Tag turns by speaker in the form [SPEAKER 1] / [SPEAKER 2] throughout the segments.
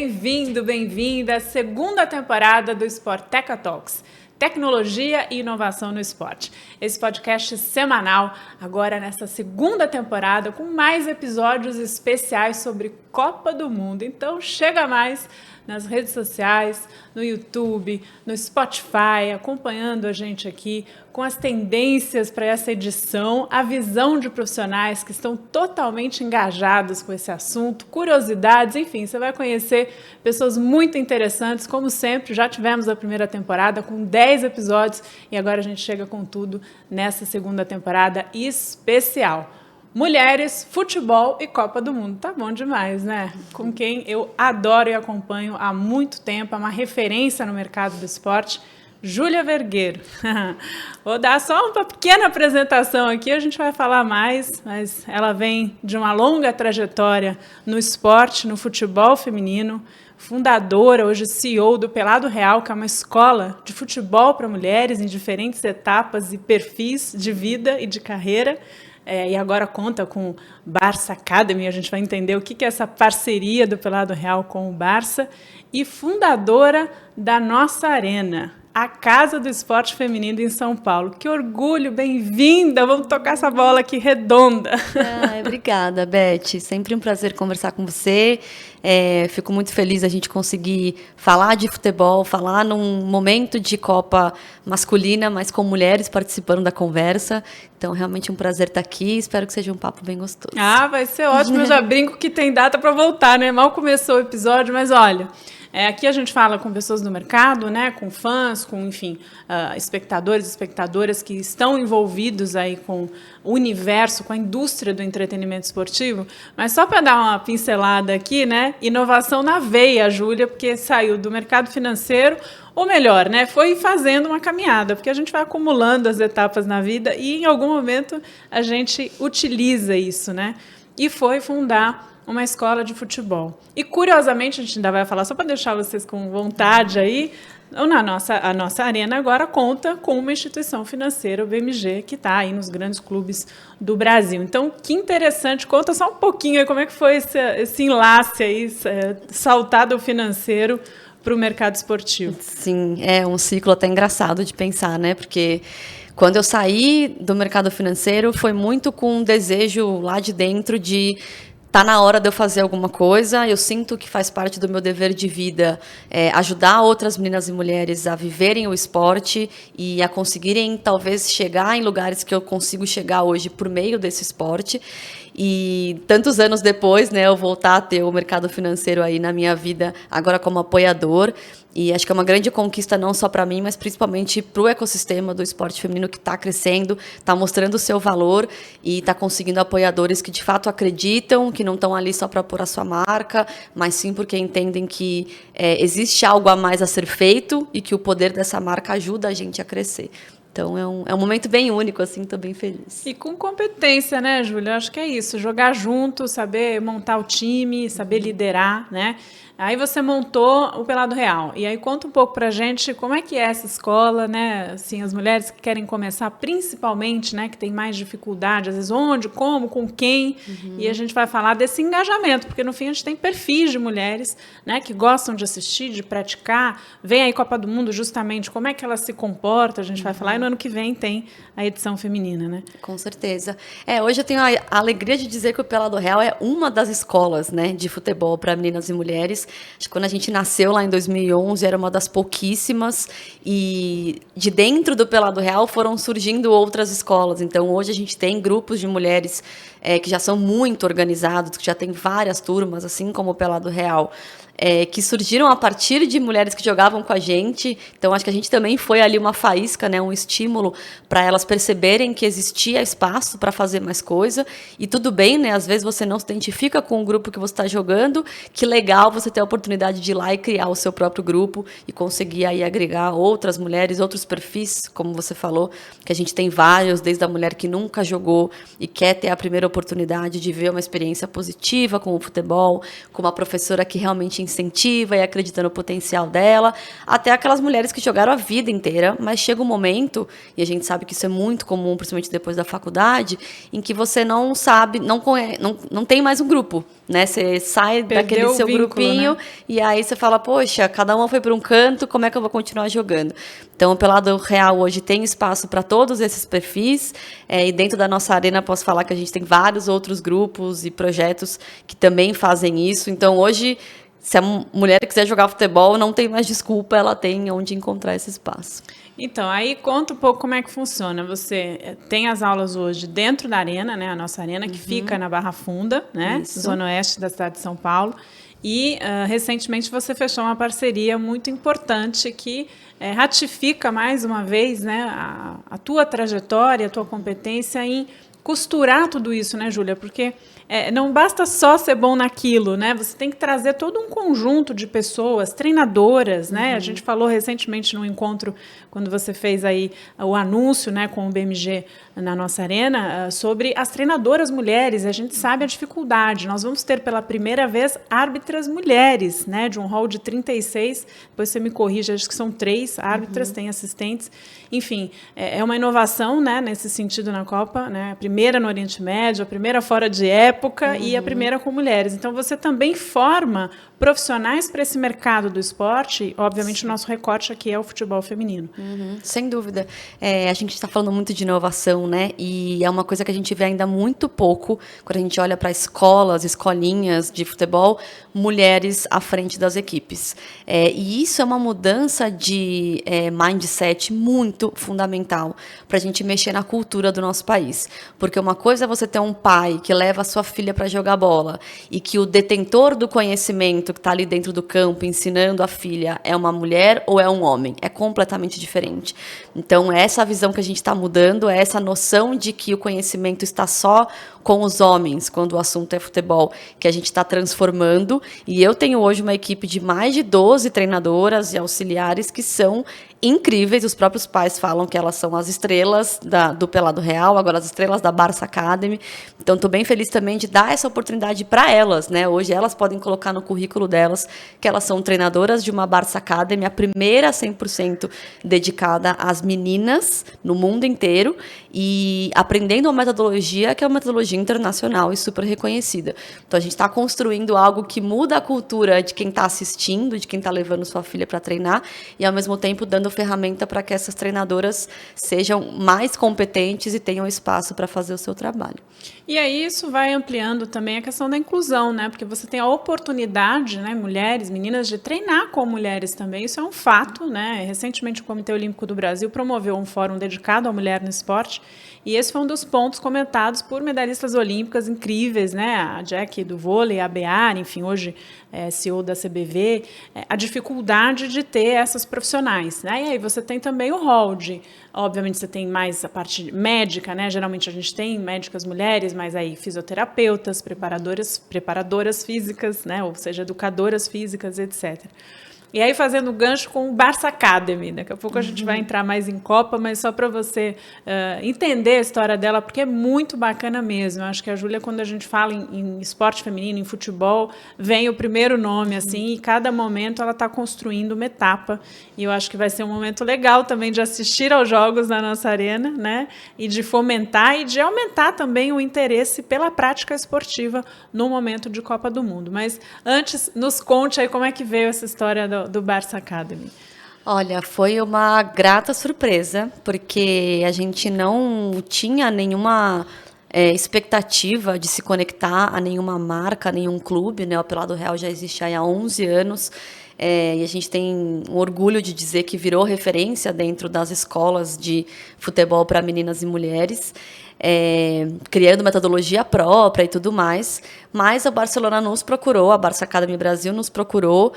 [SPEAKER 1] Bem-vindo, bem-vinda à segunda temporada do Sporteca Talks, tecnologia e inovação no esporte. Esse podcast semanal, agora nessa segunda temporada, com mais episódios especiais sobre Copa do Mundo. Então chega mais nas redes sociais, no YouTube, no Spotify, acompanhando a gente aqui com as tendências para essa edição, a visão de profissionais que estão totalmente engajados com esse assunto, curiosidades, enfim, você vai conhecer pessoas muito interessantes, como sempre. Já tivemos a primeira temporada com 10 episódios e agora a gente chega com tudo nessa segunda temporada especial. Mulheres, futebol e Copa do Mundo. Tá bom demais, né? Com quem eu adoro e acompanho há muito tempo, é uma referência no mercado do esporte, Júlia Vergueiro. Vou dar só uma pequena apresentação aqui, a gente vai falar mais, mas ela vem de uma longa trajetória no esporte, no futebol feminino, fundadora, hoje CEO do Pelado Real, que é uma escola de futebol para mulheres em diferentes etapas e perfis de vida e de carreira. E agora conta com o Barça Academy, a gente vai entender o que é essa parceria do Pelado Real com o Barça, e fundadora da Nossa Arena, a Casa do Esporte Feminino em São Paulo. Que orgulho, bem-vinda! Vamos tocar essa bola aqui redonda.
[SPEAKER 2] Obrigada, Beth. Sempre um prazer conversar com você. Fico muito feliz a gente conseguir falar de futebol, falar num momento de Copa masculina, mas com mulheres participando da conversa. Então, realmente um prazer estar aqui. Espero que seja um papo bem gostoso.
[SPEAKER 1] Vai ser ótimo. Eu já brinco que tem data para voltar, né? Mal começou o episódio, mas olha... aqui a gente fala com pessoas do mercado, né, com fãs, com, enfim, espectadores e espectadoras que estão envolvidos aí com o universo, com a indústria do entretenimento esportivo. Mas só para dar uma pincelada aqui, né, inovação na veia, Júlia, porque saiu do mercado financeiro, ou melhor, né, foi fazendo uma caminhada, porque a gente vai acumulando as etapas na vida e em algum momento a gente utiliza isso, né, e foi fundar uma escola de futebol. E, curiosamente, a gente ainda vai falar, só para deixar vocês com vontade aí, a nossa arena agora conta com uma instituição financeira, o BMG, que está aí nos grandes clubes do Brasil. Então, que interessante. Conta só um pouquinho aí como é que foi esse enlace aí, saltar do financeiro para o mercado esportivo.
[SPEAKER 2] Sim, é um ciclo até engraçado de pensar, né? Porque... quando eu saí do mercado financeiro, foi muito com um desejo lá de dentro de tá na hora de eu fazer alguma coisa. Eu sinto que faz parte do meu dever de vida ajudar outras meninas e mulheres a viverem o esporte e a conseguirem, talvez, chegar em lugares que eu consigo chegar hoje por meio desse esporte. E tantos anos depois, né, eu voltar a ter o mercado financeiro aí na minha vida, agora como apoiador. E acho que é uma grande conquista não só para mim, mas principalmente para o ecossistema do esporte feminino, que está crescendo, está mostrando o seu valor e está conseguindo apoiadores que de fato acreditam, que não estão ali só para pôr a sua marca, mas sim porque entendem que existe algo a mais a ser feito e que o poder dessa marca ajuda a gente a crescer. Então, é um momento bem único, assim, estou bem feliz.
[SPEAKER 1] E com competência, né, Júlia? Acho que é isso, jogar junto, saber montar o time, saber liderar, né? Aí você montou o Pelado Real. E aí conta um pouco pra gente como é que é essa escola, né? Assim, as mulheres que querem começar, principalmente, né? Que tem mais dificuldade, às vezes onde, como, com quem. E a gente vai falar desse engajamento, porque no fim a gente tem perfis de mulheres, né? Que gostam de assistir, de praticar. Vem aí Copa do Mundo, justamente, como é que ela se comporta, a gente vai falar. E no ano que vem tem a edição feminina, né?
[SPEAKER 2] Com certeza. Hoje eu tenho a alegria de dizer que o Pelado Real é uma das escolas, né, de futebol para meninas e mulheres. Acho que quando a gente nasceu lá em 2011, era uma das pouquíssimas, e de dentro do Pelado Real foram surgindo outras escolas. Então, hoje a gente tem grupos de mulheres que já são muito organizados, que já tem várias turmas, assim como o Pelado Real, que surgiram a partir de mulheres que jogavam com a gente. Então, acho que a gente também foi ali uma faísca, né, um estímulo para elas perceberem que existia espaço para fazer mais coisa. E tudo bem, né? Às vezes você não se identifica com o grupo que você está jogando. Que legal você ter a oportunidade de ir lá e criar o seu próprio grupo e conseguir aí agregar outras mulheres, outros perfis, como você falou, que a gente tem vários, desde a mulher que nunca jogou e quer ter a primeira oportunidade de ver uma experiência positiva com o futebol, com uma professora que realmente incentiva e acredita no potencial dela, até aquelas mulheres que jogaram a vida inteira, mas chega um momento, e a gente sabe que isso é muito comum, principalmente depois da faculdade, em que você não sabe, não tem mais um grupo, né? Você sai daquele seu grupinho, né? E aí você fala, poxa, cada uma foi para um canto, como é que eu vou continuar jogando? Então, o Pelado Real hoje tem espaço para todos esses perfis, e dentro da nossa arena posso falar que a gente tem vários outros grupos e projetos que também fazem isso. Então, hoje, se a mulher quiser jogar futebol, não tem mais desculpa, ela tem onde encontrar esse espaço.
[SPEAKER 1] Então, aí conta um pouco como é que funciona. Você tem as aulas hoje dentro da arena, né? A nossa arena, que fica na Barra Funda, né? Zona Oeste da cidade de São Paulo. E, recentemente, você fechou uma parceria muito importante que ratifica, mais uma vez, né, a tua trajetória, a tua competência em costurar tudo isso, né, Júlia? Porque não basta só ser bom naquilo, né? Você tem que trazer todo um conjunto de pessoas, treinadoras, né? A gente falou recentemente num encontro, quando você fez aí o anúncio, né, com o BMG na nossa arena, sobre as treinadoras mulheres. A gente sabe a dificuldade. Nós vamos ter pela primeira vez árbitras mulheres, né, de um hall de 36. Depois você me corrige, acho que são 3 árbitras, tem assistentes. Enfim, é uma inovação, né, nesse sentido na Copa, né? A primeira no Oriente Médio, a primeira fora de época e a primeira com mulheres. Então, você também forma profissionais para esse mercado do esporte. Obviamente, o nosso recorte aqui é o futebol feminino.
[SPEAKER 2] Sem dúvida. A gente está falando muito de inovação, né? E é uma coisa que a gente vê ainda muito pouco quando a gente olha para escolas, escolinhas de futebol, mulheres à frente das equipes. E isso é uma mudança de mindset muito fundamental para a gente mexer na cultura do nosso país. Porque uma coisa é você ter um pai que leva a sua filha para jogar bola e que o detentor do conhecimento que está ali dentro do campo ensinando a filha é uma mulher ou é um homem. É completamente diferente. Então, essa visão que a gente está mudando, é essa noção de que o conhecimento está só com os homens, quando o assunto é futebol, que a gente está transformando. E eu tenho hoje uma equipe de mais de 12 treinadoras e auxiliares que são incríveis. Os próprios pais falam que elas são as estrelas do Pelado Real, agora as estrelas da Barça Academy. Então, estou bem feliz também de dar essa oportunidade para elas, né? Hoje elas podem colocar no currículo delas que elas são treinadoras de uma Barça Academy, a primeira 100% dedicada às meninas no mundo inteiro, e aprendendo uma metodologia que é uma metodologia internacional e super reconhecida. Então, a gente está construindo algo que muda a cultura de quem está assistindo, de quem está levando sua filha para treinar, e, ao mesmo tempo, dando ferramenta para que essas treinadoras sejam mais competentes e tenham espaço para fazer o seu trabalho.
[SPEAKER 1] E aí isso vai ampliando também a questão da inclusão, né? Porque você tem a oportunidade, né, mulheres, meninas, de treinar com mulheres também. Isso é um fato, né? Recentemente o Comitê Olímpico do Brasil promoveu um fórum dedicado à mulher no esporte. E esse foi um dos pontos comentados por medalhistas olímpicas incríveis, né? A Jack do vôlei, a Beara, enfim, hoje CEO da CBV, a dificuldade de ter essas profissionais, né? E aí você tem também o hold. Obviamente você tem mais a parte médica, né? Geralmente a gente tem médicas mulheres, mas aí fisioterapeutas, preparadoras físicas, né? Ou seja, educadoras físicas, etc. E aí, fazendo gancho com o Barça Academy. Daqui a pouco a gente vai entrar mais em Copa, mas só para você entender a história dela, porque é muito bacana mesmo. Eu acho que a Júlia, quando a gente fala em esporte feminino, em futebol, vem o primeiro nome, assim, e cada momento ela está construindo uma etapa. E eu acho que vai ser um momento legal também de assistir aos jogos na nossa arena, né? E de fomentar e de aumentar também o interesse pela prática esportiva no momento de Copa do Mundo. Mas antes, nos conte aí como é que veio essa história do Barça Academy.
[SPEAKER 2] Olha, foi uma grata surpresa, porque a gente não tinha nenhuma expectativa de se conectar a nenhuma marca, a nenhum clube, né? O Pelado Real já existe há 11 anos, e a gente tem um orgulho de dizer que virou referência dentro das escolas de futebol para meninas e mulheres, criando metodologia própria e tudo mais. Mas a Barcelona nos procurou, a Barça Academy Brasil nos procurou,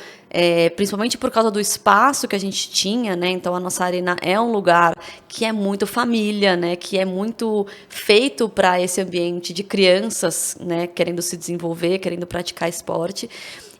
[SPEAKER 2] principalmente por causa do espaço que a gente tinha, né? Então, a nossa arena é um lugar que é muito família, né? Que é muito feito para esse ambiente de crianças, né? Querendo se desenvolver, querendo praticar esporte.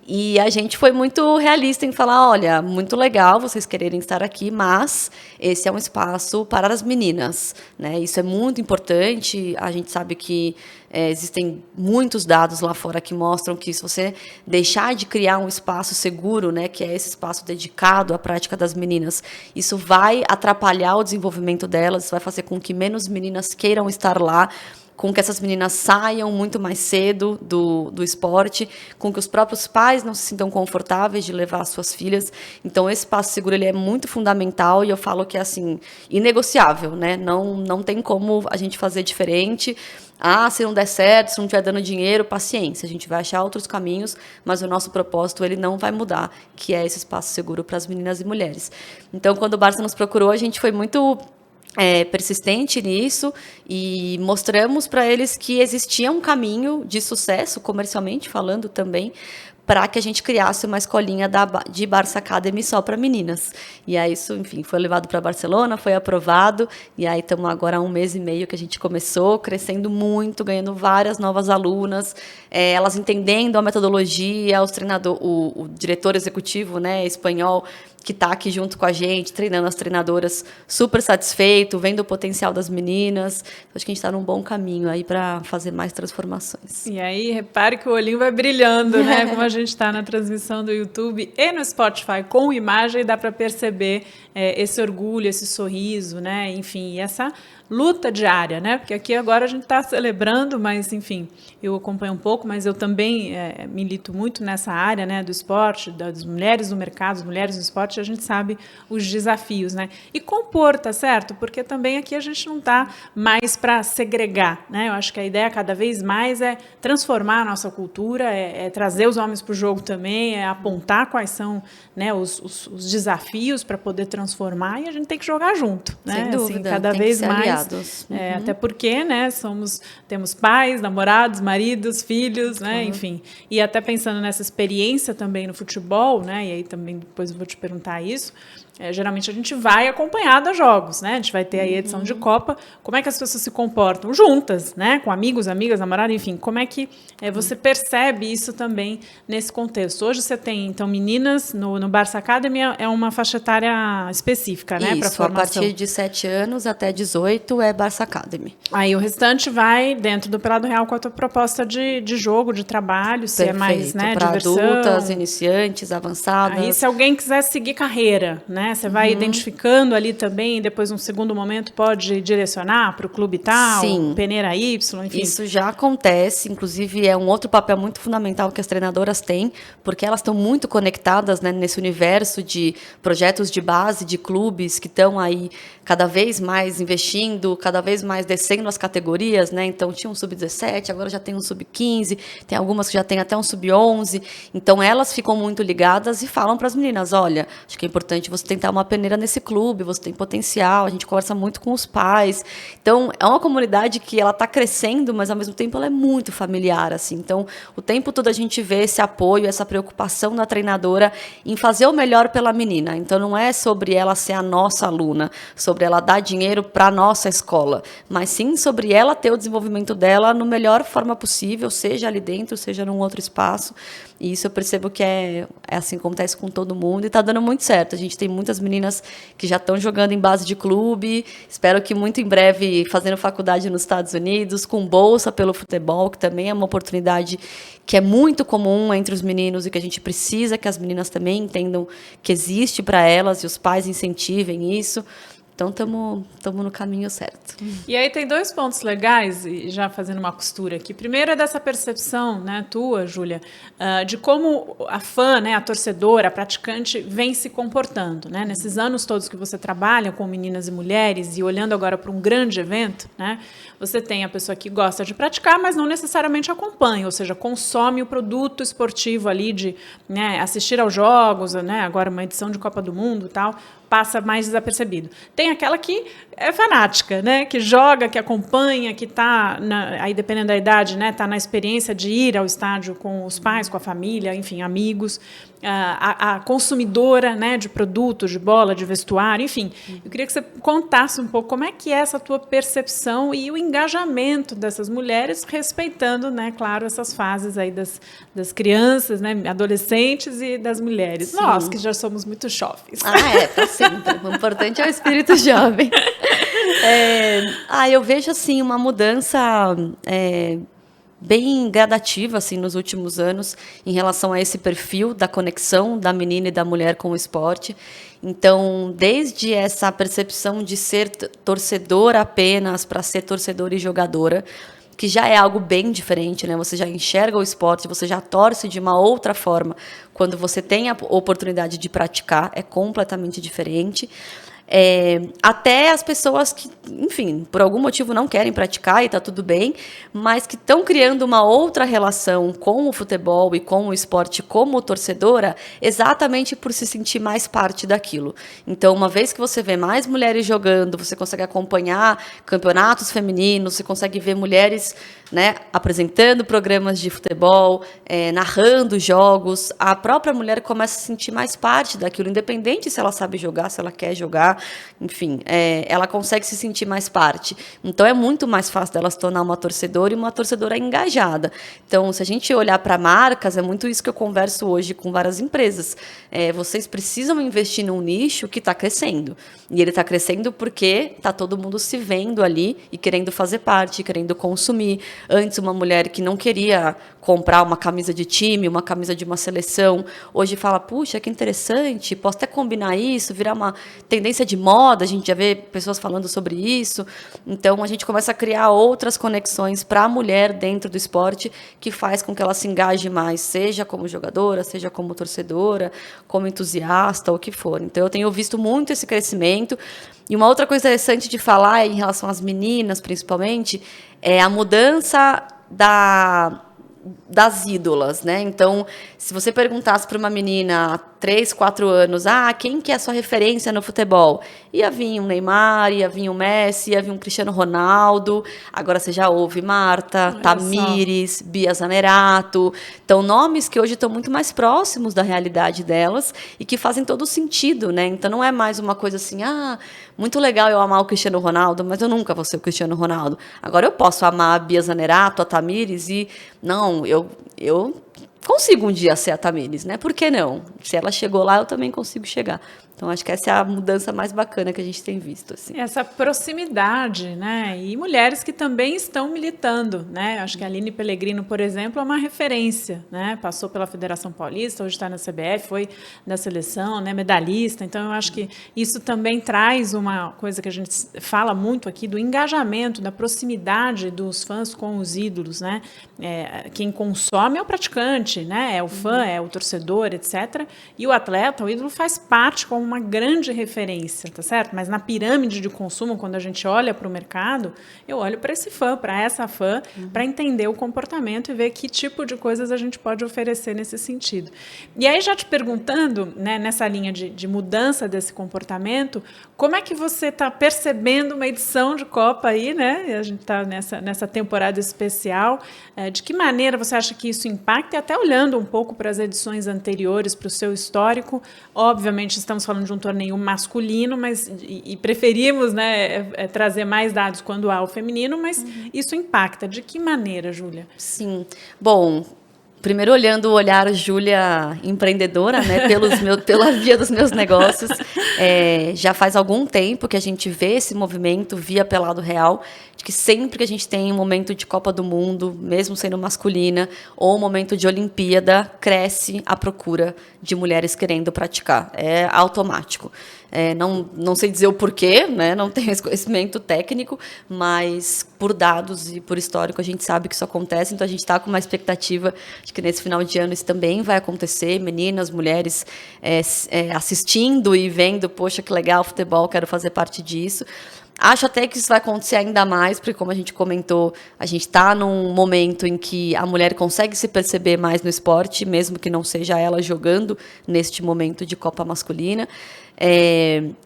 [SPEAKER 2] E a gente foi muito realista em falar, olha, muito legal vocês quererem estar aqui, mas esse é um espaço para as meninas, né? Isso é muito importante. A gente sabe que existem muitos dados lá fora que mostram que se você deixar de criar um espaço seguro, né, que é esse espaço dedicado à prática das meninas, isso vai atrapalhar o desenvolvimento delas, vai fazer com que menos meninas queiram estar lá, com que essas meninas saiam muito mais cedo do esporte, com que os próprios pais não se sintam confortáveis de levar as suas filhas. Então, esse espaço seguro ele é muito fundamental e eu falo que é assim, inegociável, né? Não tem como a gente fazer diferente. Se não der certo, se não estiver dando dinheiro, paciência. A gente vai achar outros caminhos, mas o nosso propósito ele não vai mudar, que é esse espaço seguro para as meninas e mulheres. Então, quando o Barça nos procurou, a gente foi muito persistente nisso e mostramos para eles que existia um caminho de sucesso, comercialmente falando também, para que a gente criasse uma escolinha de Barça Academy só para meninas. E aí isso, enfim, foi levado para Barcelona, foi aprovado, e aí estamos agora há 1 mês e meio que a gente começou, crescendo muito, ganhando várias novas alunas, elas entendendo a metodologia, o diretor executivo, né, espanhol, que está aqui junto com a gente, treinando as treinadoras, super satisfeito, vendo o potencial das meninas. Acho que a gente está num bom caminho aí para fazer mais transformações.
[SPEAKER 1] E aí, repare que o olhinho vai brilhando, né? Como a gente está na transmissão do YouTube e no Spotify com imagem, dá para perceber esse orgulho, esse sorriso, né? Enfim, essa luta diária, né? Porque aqui agora a gente está celebrando, mas, enfim, eu acompanho um pouco, mas eu também milito muito nessa área, né, do esporte, das mulheres no mercado, das mulheres no esporte, a gente sabe os desafios, né? E compor, tá certo? Porque também aqui a gente não está mais para segregar, né? Eu acho que a ideia cada vez mais é transformar a nossa cultura, é trazer os homens para o jogo também, é apontar quais são, né, os desafios para poder transformar, e a gente tem que jogar junto, né?
[SPEAKER 2] Sem dúvida,
[SPEAKER 1] assim, cada vez mais. Até porque, né, temos pais, namorados, maridos, filhos, né, enfim. E até pensando nessa experiência também no futebol, né, e aí também depois eu vou te perguntar isso, geralmente a gente vai acompanhado a jogos, né, a gente vai ter aí a edição de Copa, como é que as pessoas se comportam juntas, né, com amigos, amigas, namorados, enfim, como é que você percebe isso também nesse contexto? Hoje você tem, então, meninas no Barça Academy, é uma faixa etária específica, né, para formação.
[SPEAKER 2] A partir de 7 anos até 18 é Barça Academy.
[SPEAKER 1] Aí o restante vai dentro do Pelado Real com a tua proposta de jogo, de trabalho, se é mais, né,
[SPEAKER 2] para
[SPEAKER 1] diversão.
[SPEAKER 2] adultas, iniciantes, avançadas.
[SPEAKER 1] Aí se alguém quiser seguir carreira, né, você vai identificando ali também, depois num segundo momento pode direcionar para o clube tal,
[SPEAKER 2] Sim.
[SPEAKER 1] peneira Y, enfim.
[SPEAKER 2] Isso já acontece, inclusive é um outro papel muito fundamental que as treinadoras têm, porque elas estão muito conectadas, né, nesse universo de projetos de base, de clubes que estão aí cada vez mais investindo, cada vez mais descendo as categorias, né? Então tinha um sub-17, agora já tem um sub-15, tem algumas que já tem até um sub-11. Então elas ficam muito ligadas e falam para as meninas, olha, acho que é importante você tentar uma peneira nesse clube, você tem potencial, a gente conversa muito com os pais. Então é uma comunidade que ela está crescendo, mas ao mesmo tempo ela é muito familiar, assim. Então o tempo todo a gente vê esse apoio, essa preocupação da treinadora em fazer o melhor pela menina. Então não é sobre ela ser a nossa aluna, sobre ela dar dinheiro para a nossa escola, mas sim sobre ela ter o desenvolvimento dela no melhor forma possível, seja ali dentro, seja num outro espaço. E isso eu percebo que é assim, acontece com todo mundo e está dando muito certo. A gente tem muitas meninas que já estão jogando em base de clube, espero que muito em breve fazendo faculdade nos Estados Unidos, com bolsa pelo futebol, que também é uma oportunidade que é muito comum entre os meninos e que a gente precisa que as meninas também entendam que existe para elas e os pais incentivem isso. Então, estamos no caminho certo.
[SPEAKER 1] E aí tem 2 pontos legais, e já fazendo uma costura aqui. Primeiro é dessa percepção, né, tua, Júlia, de como a fã, né, a torcedora, a praticante, vem se comportando, né? Nesses anos todos que você trabalha com meninas e mulheres, e olhando agora para um grande evento, né, você tem a pessoa que gosta de praticar, mas não necessariamente acompanha, ou seja, consome o produto esportivo ali de, né, assistir aos jogos, né, agora uma edição de Copa do Mundo e tal, passa mais desapercebido. Tem aquela que é fanática, né? Que joga, que acompanha, que está, aí dependendo da idade, né? Está na experiência de ir ao estádio com os pais, com a família, enfim, amigos. a consumidora, né, de produtos, de bola, de vestuário, enfim. Eu queria que você contasse um pouco como é que é essa tua percepção e o engajamento dessas mulheres, respeitando, né, claro, essas fases aí das crianças, né, adolescentes e das mulheres. Sim. Nós, que já somos muito jovens.
[SPEAKER 2] Tá sempre. O importante é o espírito jovem. Eu vejo, assim, uma mudança bem gradativa, assim, nos últimos anos, em relação a esse perfil da conexão da menina e da mulher com o esporte. Então, desde essa percepção de ser torcedora apenas para ser torcedora e jogadora, que já é algo bem diferente, né? Você já enxerga o esporte, você já torce de uma outra forma. Quando você tem a oportunidade de praticar, é completamente diferente. Até as pessoas que, enfim, por algum motivo não querem praticar e está tudo bem, mas que estão criando uma outra relação com o futebol e com o esporte como torcedora, exatamente por se sentir mais parte daquilo. Então, uma vez que você vê mais mulheres jogando, você consegue acompanhar campeonatos femininos, você consegue ver mulheres, né, apresentando programas de futebol, narrando jogos, a própria mulher começa a se sentir mais parte daquilo, independente se ela sabe jogar, se ela quer jogar, enfim, ela consegue se sentir mais parte. Então, é muito mais fácil dela se tornar uma torcedora e uma torcedora engajada. Então, se a gente olhar para marcas, é muito isso que eu converso hoje com várias empresas. Vocês precisam investir num nicho que está crescendo. E ele está crescendo porque está todo mundo se vendo ali e querendo fazer parte, querendo consumir. Antes, uma mulher que não queria comprar uma camisa de time, uma camisa de uma seleção, hoje fala, puxa, que interessante, posso até combinar isso, virar uma tendência de moda, a gente já vê pessoas falando sobre isso. Então, a gente começa a criar outras conexões para a mulher dentro do esporte que faz com que ela se engaje mais, seja como jogadora, seja como torcedora, como entusiasta, o que for. Então, eu tenho visto muito esse crescimento. E uma outra coisa interessante de falar em relação às meninas, principalmente, é a mudança das ídolas, né? Então, se você perguntasse para uma menina há 3, 4 anos, quem que é a sua referência no futebol? Ia vir um Neymar, ia vir um Messi, ia vir um Cristiano Ronaldo. Agora você já ouve Marta, Tamires, Bia Zanerato. Então, nomes que hoje estão muito mais próximos da realidade delas e que fazem todo sentido, né? Então, não é mais uma coisa assim, muito legal eu amar o Cristiano Ronaldo, mas eu nunca vou ser o Cristiano Ronaldo. Agora eu posso amar a Bia Zanerato, a Tamires e... Não, eu consigo um dia ser a Tamires, né? Por que não? Se ela chegou lá, eu também consigo chegar. Então, acho que essa é a mudança mais bacana que a gente tem visto. Assim.
[SPEAKER 1] Essa proximidade, né? E mulheres que também estão militando, né? Acho que a Aline Pellegrino, por exemplo, é uma referência, né? Passou pela Federação Paulista, hoje está na CBF, foi da seleção, né? Medalhista. Então, eu acho que isso também traz uma coisa que a gente fala muito aqui, do engajamento, da proximidade dos fãs com os ídolos, né? Quem consome é o praticante, né? É o fã, é o torcedor, etc. E o atleta, o ídolo, faz parte como uma grande referência, tá certo? Mas na pirâmide de consumo, quando a gente olha para o mercado, eu olho para esse fã, para essa fã, para entender o comportamento e ver que tipo de coisas a gente pode oferecer nesse sentido. E aí, já te perguntando, né, nessa linha de mudança desse comportamento, como é que você está percebendo uma edição de Copa aí, né? A gente está nessa temporada especial. De que maneira você acha que isso impacta? E até olhando um pouco para as edições anteriores, para o seu histórico, obviamente estamos falando de um torneio masculino, mas e preferimos, né, trazer mais dados quando há o feminino, mas isso impacta. De que maneira, Júlia?
[SPEAKER 2] Sim. Bom, primeiro olhando o olhar Júlia empreendedora, né, pela via dos meus negócios, já faz algum tempo que a gente vê esse movimento via Pelado Real, de que sempre que a gente tem um momento de Copa do Mundo, mesmo sendo masculina, ou um momento de Olimpíada, cresce a procura de mulheres querendo praticar. É automático. Não sei dizer o porquê, né? Não tenho esse conhecimento técnico, mas por dados e por histórico a gente sabe que isso acontece, então a gente está com uma expectativa de que nesse final de ano isso também vai acontecer, meninas, mulheres assistindo e vendo, poxa, que legal, futebol, quero fazer parte disso. Acho até que isso vai acontecer ainda mais, porque, como a gente comentou, a gente está num momento em que a mulher consegue se perceber mais no esporte, mesmo que não seja ela jogando neste momento de Copa masculina.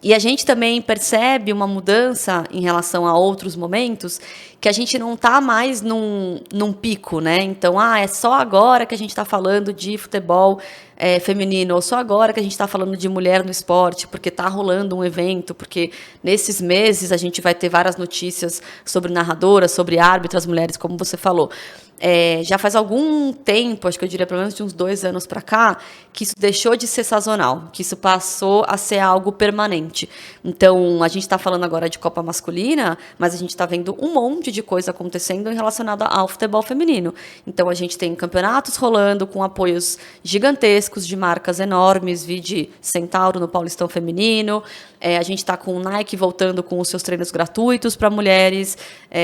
[SPEAKER 2] E a gente também percebe uma mudança em relação a outros momentos, que a gente não está mais num pico, né? Então, é só agora que a gente está falando de futebol feminino, ou só agora que a gente está falando de mulher no esporte, porque está rolando um evento, porque nesses meses a gente vai ter várias notícias sobre narradoras, sobre árbitras mulheres, como você falou. Já faz algum tempo, acho que eu diria pelo menos de uns 2 anos para cá, que isso deixou de ser sazonal, que isso passou a ser algo permanente. Então, a gente está falando agora de Copa Masculina, mas a gente está vendo um monte de coisa acontecendo relacionada ao futebol feminino. Então, a gente tem campeonatos rolando com apoios gigantescos de marcas enormes, vide Centauro no Paulistão Feminino. A gente está com o Nike voltando com os seus treinos gratuitos para mulheres.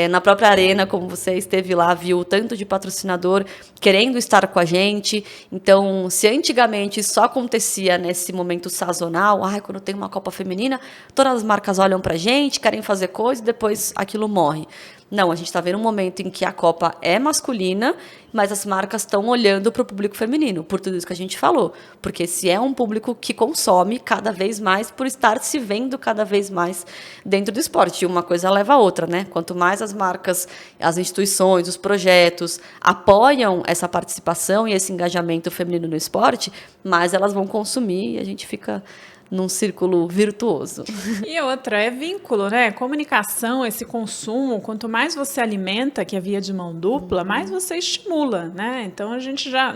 [SPEAKER 2] Na própria Arena, como você esteve lá, viu o tanto de patrocinador querendo estar com a gente. Então, se antigamente só acontecia nesse momento sazonal, quando tem uma Copa Feminina, todas as marcas olham para a gente, querem fazer coisa e depois aquilo morre. Não, a gente está vendo um momento em que a Copa é masculina, mas as marcas estão olhando para o público feminino, por tudo isso que a gente falou. Porque se é um público que consome cada vez mais, por estar se vendo cada vez mais dentro do esporte. E uma coisa leva a outra, né? Quanto mais as marcas, as instituições, os projetos apoiam essa participação e esse engajamento feminino no esporte, mais elas vão consumir e a gente fica num círculo virtuoso.
[SPEAKER 1] E outra, é vínculo, né? Comunicação, esse consumo, quanto mais você alimenta, que é via de mão dupla, mais você estimula, né? Então,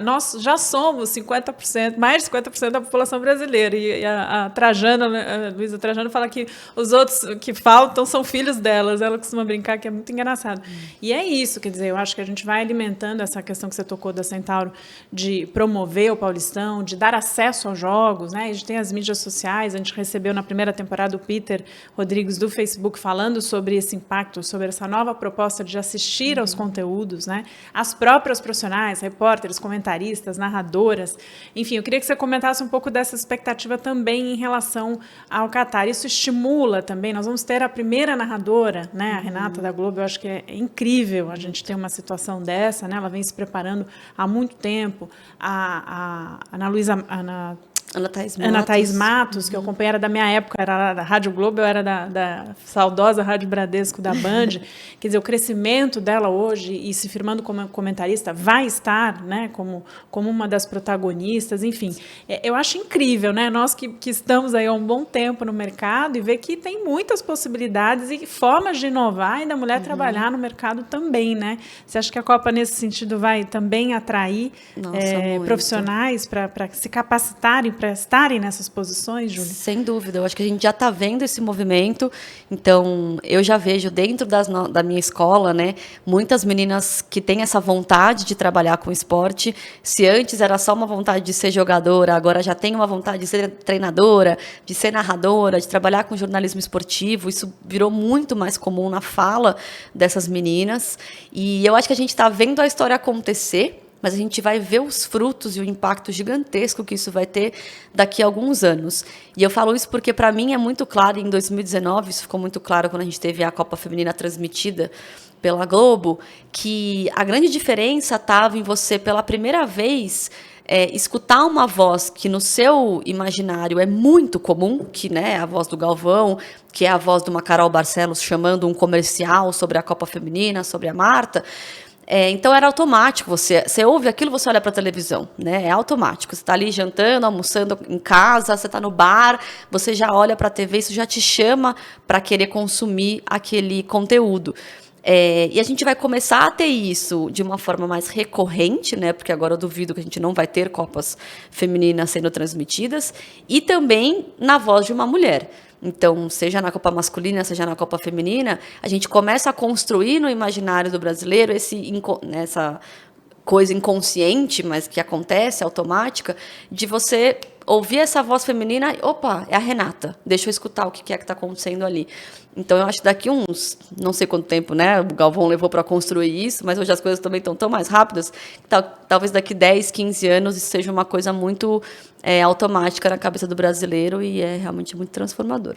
[SPEAKER 1] nós já somos 50%, mais de 50% da população brasileira. E a Trajano, a Luísa Trajano fala que os outros que faltam são filhos delas. Ela costuma brincar que é muito engraçado. E é isso, quer dizer, eu acho que a gente vai alimentando essa questão que você tocou da Centauro, de promover o Paulistão, de dar acesso aos jogos, né? A gente tem as mídias sociais. A gente recebeu na primeira temporada o Peter Rodrigues do Facebook falando sobre esse impacto, sobre essa nova proposta de assistir aos conteúdos, né? As próprias profissionais, repórteres, comentaristas, narradoras. Enfim, eu queria que você comentasse um pouco dessa expectativa também em relação ao Qatar. Isso estimula também. Nós vamos ter a primeira narradora, né? A Renata da Globo. Eu acho que é incrível a gente ter uma situação dessa, né? Ela vem se preparando há muito tempo. A Ana Thaís Matos, que eu companheira da minha época, era da Rádio Globo, eu era da saudosa Rádio Bradesco da Band. Quer dizer, o crescimento dela hoje e se firmando como comentarista vai estar, né, como uma das protagonistas, enfim. Eu acho incrível, né, nós que estamos aí há um bom tempo no mercado e ver que tem muitas possibilidades e formas de inovar e da mulher trabalhar no mercado também, né? Você acha que a Copa, nesse sentido, vai também atrair profissionais para se capacitarem, para estarem nessas posições, Júlia?
[SPEAKER 2] Sem dúvida, eu acho que a gente já está vendo esse movimento. Então, eu já vejo dentro da minha escola, né, muitas meninas que têm essa vontade de trabalhar com esporte. Se antes era só uma vontade de ser jogadora, agora já tem uma vontade de ser treinadora, de ser narradora, de trabalhar com jornalismo esportivo. Isso virou muito mais comum na fala dessas meninas. E eu acho que a gente está vendo a história acontecer, mas a gente vai ver os frutos e o impacto gigantesco que isso vai ter daqui a alguns anos. E eu falo isso porque, para mim, é muito claro, em 2019, isso ficou muito claro quando a gente teve a Copa Feminina transmitida pela Globo, que a grande diferença estava em você, pela primeira vez, escutar uma voz que no seu imaginário é muito comum, que, né, é a voz do Galvão, que é a voz de uma Carol Barcelos chamando um comercial sobre a Copa Feminina, sobre a Marta. Então era automático, você ouve aquilo, você olha para a televisão, né? É automático, você está ali jantando, almoçando em casa, você está no bar, você já olha para a TV, isso já te chama para querer consumir aquele conteúdo. E a gente vai começar a ter isso de uma forma mais recorrente, né? Porque agora eu duvido que a gente não vai ter Copas femininas sendo transmitidas, e também na voz de uma mulher. Então, seja na Copa masculina, seja na Copa feminina, a gente começa a construir no imaginário do brasileiro essa coisa inconsciente, mas que acontece, automática, de você ouvir essa voz feminina, opa, é a Renata, deixa eu escutar o que é que está acontecendo ali. Então, eu acho que daqui uns, não sei quanto tempo, né, o Galvão levou para construir isso, mas hoje as coisas também estão tão mais rápidas, talvez daqui 10, 15 anos isso seja uma coisa muito automática na cabeça do brasileiro e é realmente muito transformador.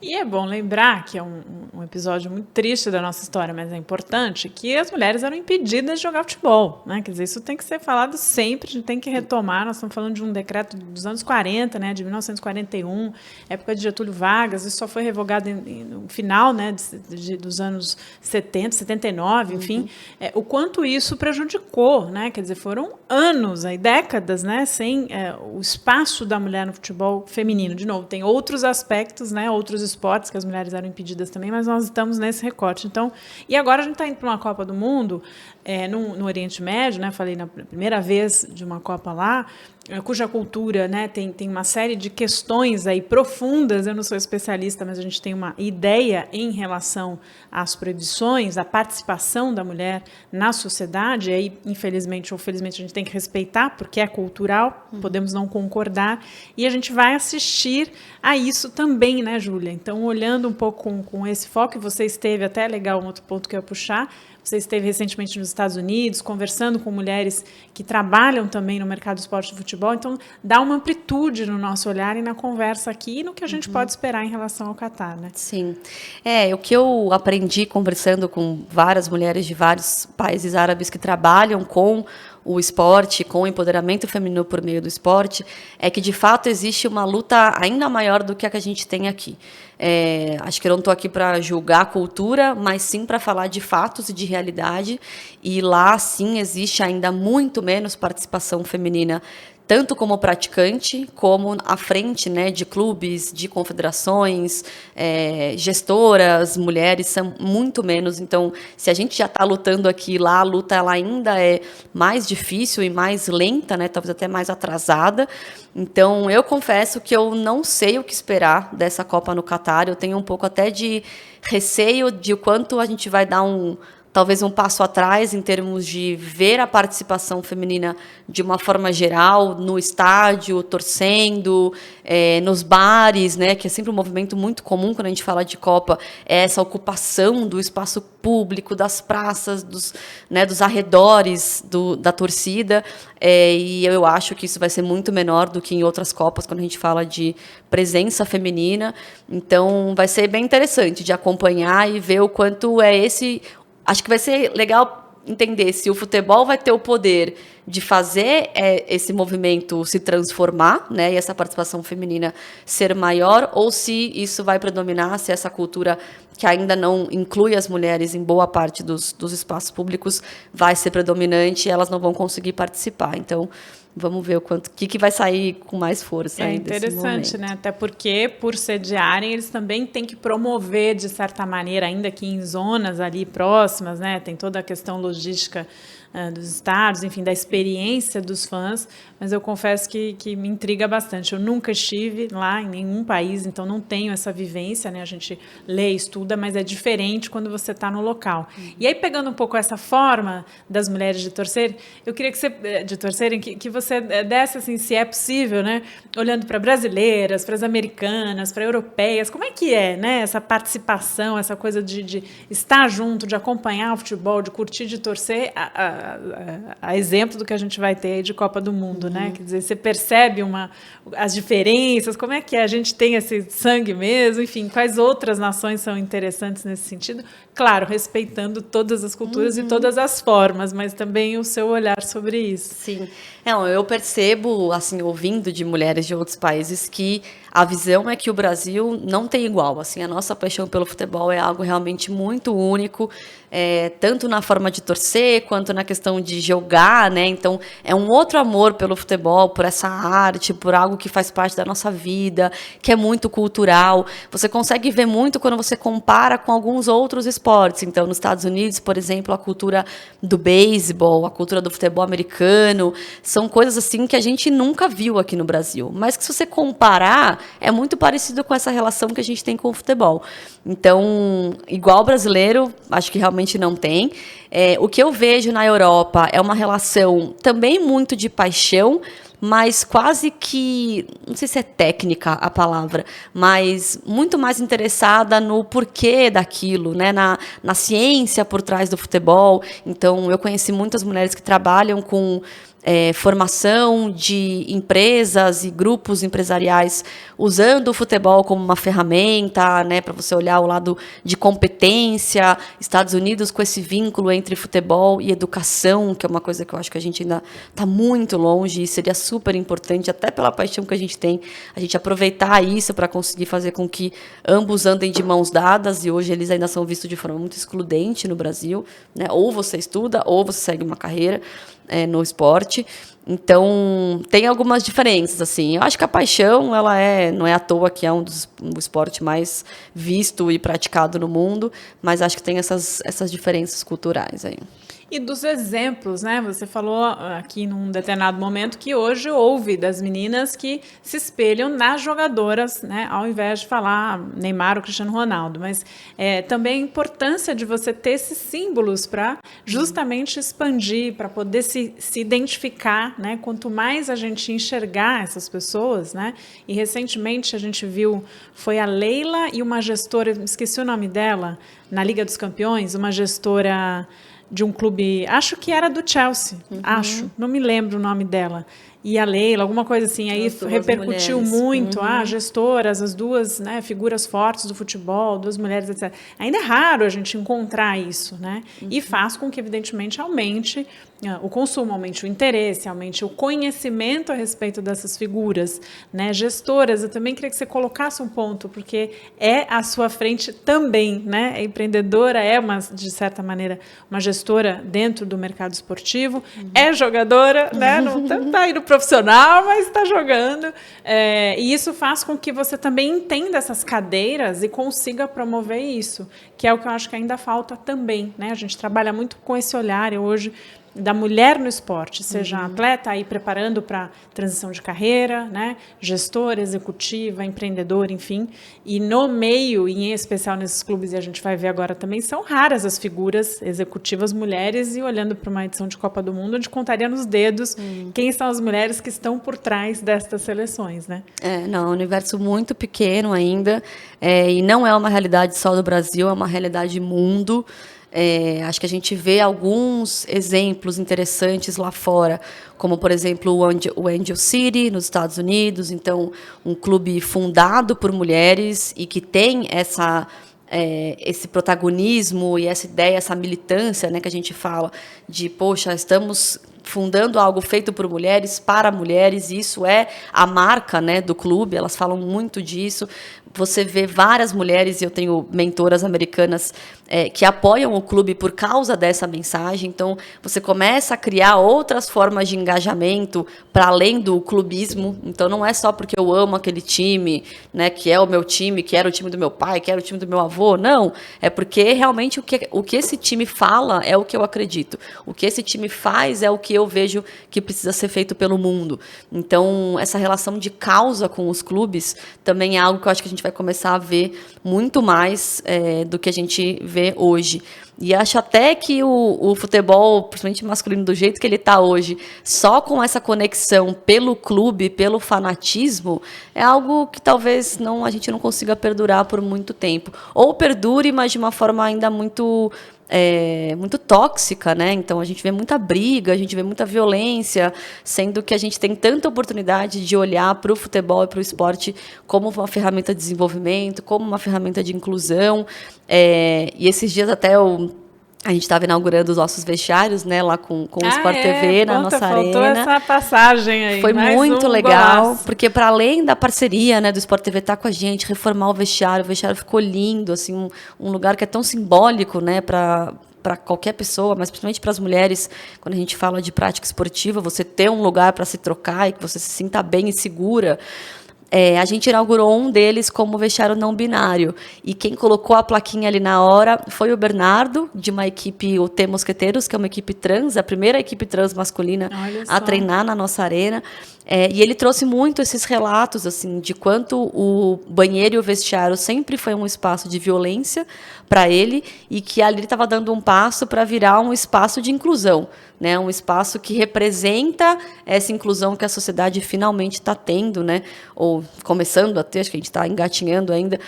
[SPEAKER 1] E é bom lembrar que é um episódio muito triste da nossa história, mas é importante, que as mulheres eram impedidas de jogar futebol, né? Quer dizer, isso tem que ser falado sempre, a gente tem que retomar. Nós estamos falando de um decreto dos anos 40, né, de 1941, época de Getúlio Vargas. Isso só foi revogado no final, né, dos anos 70, 79, enfim. O quanto isso prejudicou, né? Quer dizer, foram anos, aí, décadas, né, sem o espaço da mulher no futebol feminino. De novo, tem outros aspectos, né, outros esportes que as mulheres eram impedidas também, mas nós estamos nesse recorte. Então, e agora a gente está indo para uma Copa do Mundo no Oriente Médio, né? Falei na primeira vez de uma Copa lá, cuja cultura, né, tem uma série de questões aí profundas. Eu não sou especialista, mas a gente tem uma ideia em relação às proibições, à participação da mulher na sociedade. E aí, infelizmente ou felizmente, a gente tem que respeitar, porque é cultural, podemos não concordar, e a gente vai assistir a isso também, né, Júlia? Então, olhando um pouco com esse foco, e você esteve, até legal, um outro ponto que eu ia puxar, você esteve recentemente nos Estados Unidos, conversando com mulheres que trabalham também no mercado do esporte de futebol, então dá uma amplitude no nosso olhar e na conversa aqui e no que a gente pode esperar em relação ao Catar, né?
[SPEAKER 2] Sim. O que eu aprendi conversando com várias mulheres de vários países árabes que trabalham com o esporte, com o empoderamento feminino por meio do esporte, é que, de fato, existe uma luta ainda maior do que a gente tem aqui. Acho que eu não estou aqui para julgar a cultura, mas sim para falar de fatos e de realidade. E lá, sim, existe ainda muito menos participação feminina, tanto como praticante, como à frente, né, de clubes, de confederações, gestoras, mulheres são muito menos. Então, se a gente já está lutando aqui, lá a luta ela ainda é mais difícil e mais lenta, né, talvez até mais atrasada. Então, eu confesso que eu não sei o que esperar dessa Copa no Catar. Eu tenho um pouco até de receio de o quanto a gente vai dar talvez um passo atrás em termos de ver a participação feminina de uma forma geral, no estádio, torcendo, nos bares, né, que é sempre um movimento muito comum quando a gente fala de Copa, essa ocupação do espaço público, das praças, dos arredores da torcida, e eu acho que isso vai ser muito menor do que em outras Copas, quando a gente fala de presença feminina. Então, vai ser bem interessante de acompanhar e ver o quanto acho que vai ser legal entender se o futebol vai ter o poder de fazer esse movimento se transformar, né, e essa participação feminina ser maior, ou se isso vai predominar, se essa cultura que ainda não inclui as mulheres em boa parte dos espaços públicos vai ser predominante e elas não vão conseguir participar. Então, vamos ver o que vai sair com mais força aí desse momento.
[SPEAKER 1] É interessante, né? Até porque, por sediarem, eles também têm que promover, de certa maneira, ainda que em zonas ali próximas, né? Tem toda a questão logística dos estados, enfim, da experiência dos fãs, mas eu confesso que me intriga bastante. Eu nunca estive lá em nenhum país, então não tenho essa vivência, né? A gente lê, estuda, mas é diferente quando você está no local. E aí, pegando um pouco essa forma das mulheres de torcer, eu queria que você desse, assim, se é possível, né? Olhando para brasileiras, para as americanas, para europeias, como é que é, né? Essa participação, essa coisa de estar junto, de acompanhar o futebol, de curtir, de torcer, a exemplo do que a gente vai ter aí de Copa do Mundo, né? Quer dizer, você percebe as diferenças, como é que a gente tem esse sangue mesmo, enfim, quais outras nações são interessantes nesse sentido? Claro, respeitando todas as culturas e todas as formas, mas também o seu olhar sobre isso.
[SPEAKER 2] Sim. Eu percebo, assim, ouvindo de mulheres de outros países, que a visão é que o Brasil não tem igual. Assim, a nossa paixão pelo futebol é algo realmente muito único, tanto na forma de torcer, quanto na questão de jogar, né? Então, é um outro amor pelo futebol, por essa arte, por algo que faz parte da nossa vida, que é muito cultural. Você consegue ver muito quando você compara com alguns outros esportes. Então, nos Estados Unidos, por exemplo, a cultura do beisebol, a cultura do futebol americano, são coisas assim que a gente nunca viu aqui no Brasil. Mas que, se você comparar, é muito parecido com essa relação que a gente tem com o futebol. Então, igual brasileiro, acho que realmente não tem. O que eu vejo na Europa é uma relação também muito de paixão, mas quase que, não sei se é técnica a palavra, mas muito mais interessada no porquê daquilo, né? Na ciência por trás do futebol. Então, eu conheci muitas mulheres que trabalham com formação de empresas e grupos empresariais usando o futebol como uma ferramenta, né, para você olhar o lado de competência, Estados Unidos com esse vínculo entre futebol e educação, que é uma coisa que eu acho que a gente ainda está muito longe, e seria super importante, até pela paixão que a gente tem, a gente aproveitar isso para conseguir fazer com que ambos andem de mãos dadas, e hoje eles ainda são vistos de forma muito excludente no Brasil, né? Ou você estuda, ou você segue uma carreira no esporte. Então, tem algumas diferenças, assim. Eu acho que a paixão, não é à toa que é um esporte mais visto e praticado no mundo, mas acho que tem essas diferenças culturais aí.
[SPEAKER 1] E dos exemplos, né? Você falou aqui num determinado momento que hoje houve das meninas que se espelham nas jogadoras, né? Ao invés de falar Neymar ou Cristiano Ronaldo. Mas também a importância de você ter esses símbolos para justamente expandir, para poder se identificar, né? Quanto mais a gente enxergar essas pessoas, né? E recentemente a gente viu, foi a Leila e uma gestora, esqueci o nome dela, na Liga dos Campeões, uma gestora de um clube, acho que era do Chelsea, não me lembro o nome dela. E a Leila, alguma coisa assim, aí repercutiu mulheres. Muito, gestoras, as duas, né, figuras fortes do futebol, duas mulheres, etc. Ainda é raro a gente encontrar isso, né? E faz com que, evidentemente, aumente o consumo, aumente o interesse, aumente o conhecimento a respeito dessas figuras, né? Gestoras, eu também queria que você colocasse um ponto, porque é à sua frente também, né? É empreendedora, de certa maneira, uma gestora dentro do mercado esportivo, é jogadora, né? Não está indo profissional, mas está jogando. E isso faz com que você também entenda essas cadeiras e consiga promover isso, que é o que eu acho que ainda falta também, né? A gente trabalha muito com esse olhar hoje da mulher no esporte, seja atleta aí preparando para transição de carreira, né, gestora, executiva, empreendedora, enfim, e no meio, e em especial nesses clubes, e a gente vai ver agora também, são raras as figuras executivas mulheres, e olhando para uma edição de Copa do Mundo, a gente contaria nos dedos quem são as mulheres que estão por trás destas seleções, né?
[SPEAKER 2] Não, é um universo muito pequeno ainda, e não é uma realidade só do Brasil, é uma realidade mundo. Acho que a gente vê alguns exemplos interessantes lá fora, como, por exemplo, o Angel City, nos Estados Unidos. Então, um clube fundado por mulheres e que tem esse protagonismo e essa ideia, essa militância, né, que a gente fala de, poxa, estamos fundando algo feito por mulheres, para mulheres, e isso é a marca, né, do clube, elas falam muito disso. Você vê várias mulheres, e eu tenho mentoras americanas que apoiam o clube por causa dessa mensagem. Então, você começa a criar outras formas de engajamento para além do clubismo. Então, não é só porque eu amo aquele time, né, que é o meu time, que era o time do meu pai, que era o time do meu avô. Não, é porque realmente o que esse time fala é o que eu acredito. O que esse time faz é o que eu vejo que precisa ser feito pelo mundo. Então, essa relação de causa com os clubes também é algo que eu acho que a gente vai começar a ver muito mais do que a gente vê hoje. E acho até que o futebol, principalmente masculino, do jeito que ele está hoje, só com essa conexão pelo clube, pelo fanatismo, é algo que talvez a gente não consiga perdurar por muito tempo. Ou perdure, mas de uma forma ainda muito tóxica, né? Então a gente vê muita briga, a gente vê muita violência, sendo que a gente tem tanta oportunidade de olhar para o futebol e para o esporte como uma ferramenta de desenvolvimento, como uma ferramenta de inclusão. E esses dias até a gente estava inaugurando os nossos vestiários, né, lá com o Sport TV na nossa arena.
[SPEAKER 1] Faltou essa passagem aí.
[SPEAKER 2] Foi muito legal, porque para além da parceria, né, do Sport TV estar com a gente, reformar o vestiário ficou lindo, assim, um lugar que é tão simbólico, né, para qualquer pessoa, mas principalmente para as mulheres, quando a gente fala de prática esportiva, você ter um lugar para se trocar e que você se sinta bem e segura. A gente inaugurou um deles como vestiário não binário. E quem colocou a plaquinha ali na hora foi o Bernardo, de uma equipe, o T Mosqueteiros, que é uma equipe trans, a primeira equipe trans masculina a treinar na nossa arena. E ele trouxe muito esses relatos assim, de quanto o banheiro e o vestiário sempre foi um espaço de violência para ele, e que ali ele estava dando um passo para virar um espaço de inclusão, né? Um espaço que representa essa inclusão que a sociedade finalmente está tendo, né? Ou começando a ter, acho que a gente está engatinhando ainda,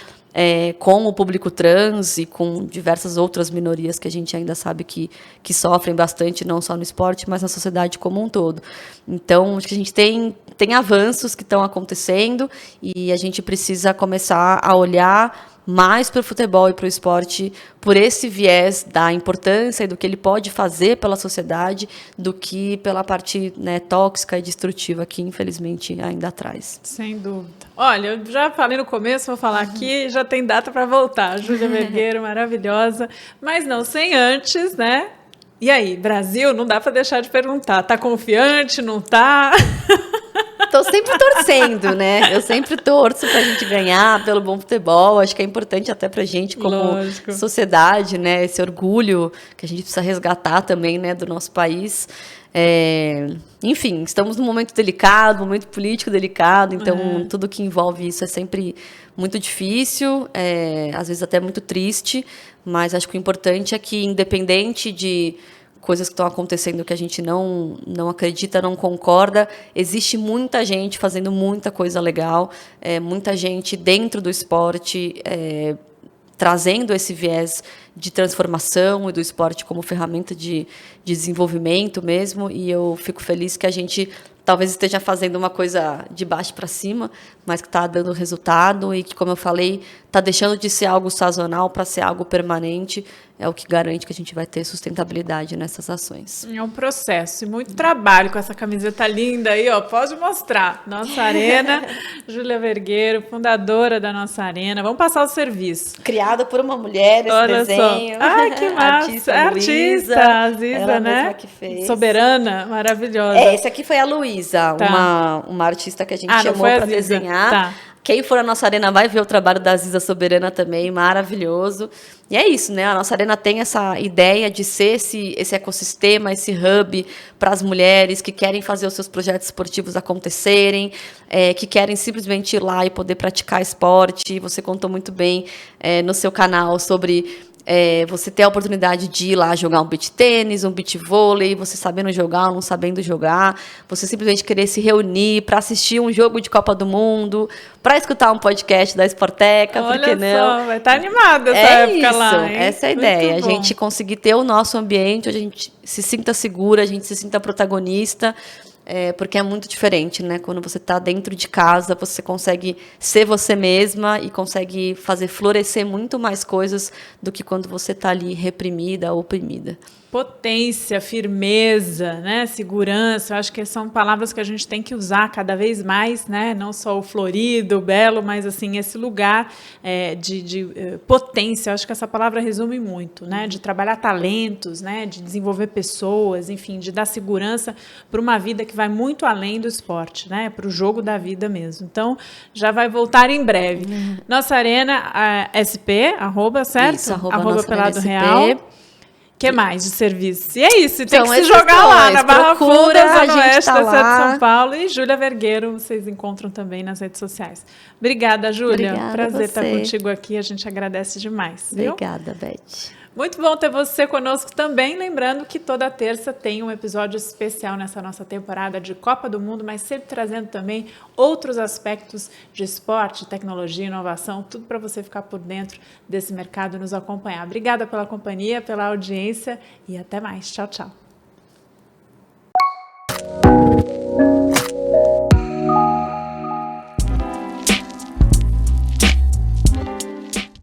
[SPEAKER 2] com o público trans e com diversas outras minorias que a gente ainda sabe que sofrem bastante, não só no esporte, mas na sociedade como um todo. Então, acho que a gente tem avanços que estão acontecendo e a gente precisa começar a olhar mais para o futebol e para o esporte por esse viés da importância e do que ele pode fazer pela sociedade do que pela parte, né, tóxica e destrutiva que, infelizmente, ainda traz.
[SPEAKER 1] Sem dúvida. Olha, eu já falei no começo, vou falar aqui, já tem data para voltar. Júlia Vergueiro, maravilhosa, mas não sem antes, né? E aí, Brasil, não dá para deixar de perguntar. Tá confiante, não tá?
[SPEAKER 2] Estou sempre torcendo, né? Eu sempre torço para a gente ganhar pelo bom futebol. Acho que é importante até para a gente como sociedade, né? Esse orgulho que a gente precisa resgatar também, né, do nosso país. Enfim, estamos num momento delicado, momento político delicado, então tudo que envolve isso é sempre muito difícil, às vezes até muito triste, mas acho que o importante é que, independente de coisas que estão acontecendo que a gente não acredita, não concorda, existe muita gente fazendo muita coisa legal, muita gente dentro do esporte trazendo esse viés de transformação e do esporte como ferramenta de desenvolvimento mesmo, e eu fico feliz que a gente talvez esteja fazendo uma coisa de baixo para cima, mas que está dando resultado e que, como eu falei, está deixando de ser algo sazonal para ser algo permanente, é o que garante que a gente vai ter sustentabilidade nessas ações.
[SPEAKER 1] É um processo e muito trabalho com essa camiseta linda aí, ó, pode mostrar. Nossa Arena, Júlia Vergueiro, fundadora da Nossa Arena. Vamos passar o serviço.
[SPEAKER 2] Criada por uma mulher, esse desenho.
[SPEAKER 1] Ai, que massa.
[SPEAKER 2] Artista,
[SPEAKER 1] Luísa, né?
[SPEAKER 2] Que fez.
[SPEAKER 1] Soberana, maravilhosa.
[SPEAKER 2] Esse aqui foi a Luísa, uma artista que a gente chamou para desenhar.
[SPEAKER 1] Tá.
[SPEAKER 2] Quem for à Nossa Arena vai ver o trabalho da Ziza Soberana também, maravilhoso. E é isso, né? A Nossa Arena tem essa ideia de ser esse ecossistema, esse hub para as mulheres que querem fazer os seus projetos esportivos acontecerem, que querem simplesmente ir lá e poder praticar esporte. Você contou muito bem no seu canal sobre você ter a oportunidade de ir lá jogar um beach tênis, um beach vôlei, você sabendo jogar ou não sabendo jogar, você simplesmente querer se reunir para assistir um jogo de Copa do Mundo, para escutar um podcast da Sporteca, porque não?
[SPEAKER 1] Só, vai estar animada essa época
[SPEAKER 2] isso,
[SPEAKER 1] lá, hein?
[SPEAKER 2] Essa é a ideia, a gente conseguir ter o nosso ambiente, onde a gente se sinta segura, a gente se sinta protagonista, porque é muito diferente, né? Quando você está dentro de casa, você consegue ser você mesma e consegue fazer florescer muito mais coisas do que quando você está ali reprimida ou oprimida.
[SPEAKER 1] Potência, firmeza, né? Segurança, eu acho que são palavras que a gente tem que usar cada vez mais, né? Não só o florido, o belo, mas assim, esse lugar de potência, eu acho que essa palavra resume muito, né? De trabalhar talentos, né? De desenvolver pessoas, enfim, de dar segurança para uma vida que vai muito além do esporte, né? Para o jogo da vida mesmo. Então, já vai voltar em breve. Nossa Arena, SP, certo?
[SPEAKER 2] Isso,
[SPEAKER 1] arroba Pelado
[SPEAKER 2] SP.
[SPEAKER 1] Real. O que mais de serviço? E é isso, tem
[SPEAKER 2] então,
[SPEAKER 1] que se jogar lá na Barra Funda, Zona Oeste
[SPEAKER 2] tá
[SPEAKER 1] da cidade de São Paulo. E Júlia Vergueiro, vocês encontram também nas redes sociais. Obrigada, Júlia.
[SPEAKER 2] Obrigada,
[SPEAKER 1] prazer estar contigo aqui, a gente agradece demais.
[SPEAKER 2] Obrigada, Beth.
[SPEAKER 1] Muito bom ter você conosco também, lembrando que toda terça tem um episódio especial nessa nossa temporada de Copa do Mundo, mas sempre trazendo também outros aspectos de esporte, tecnologia, inovação, tudo para você ficar por dentro desse mercado e nos acompanhar. Obrigada pela companhia, pela audiência e até mais. Tchau, tchau.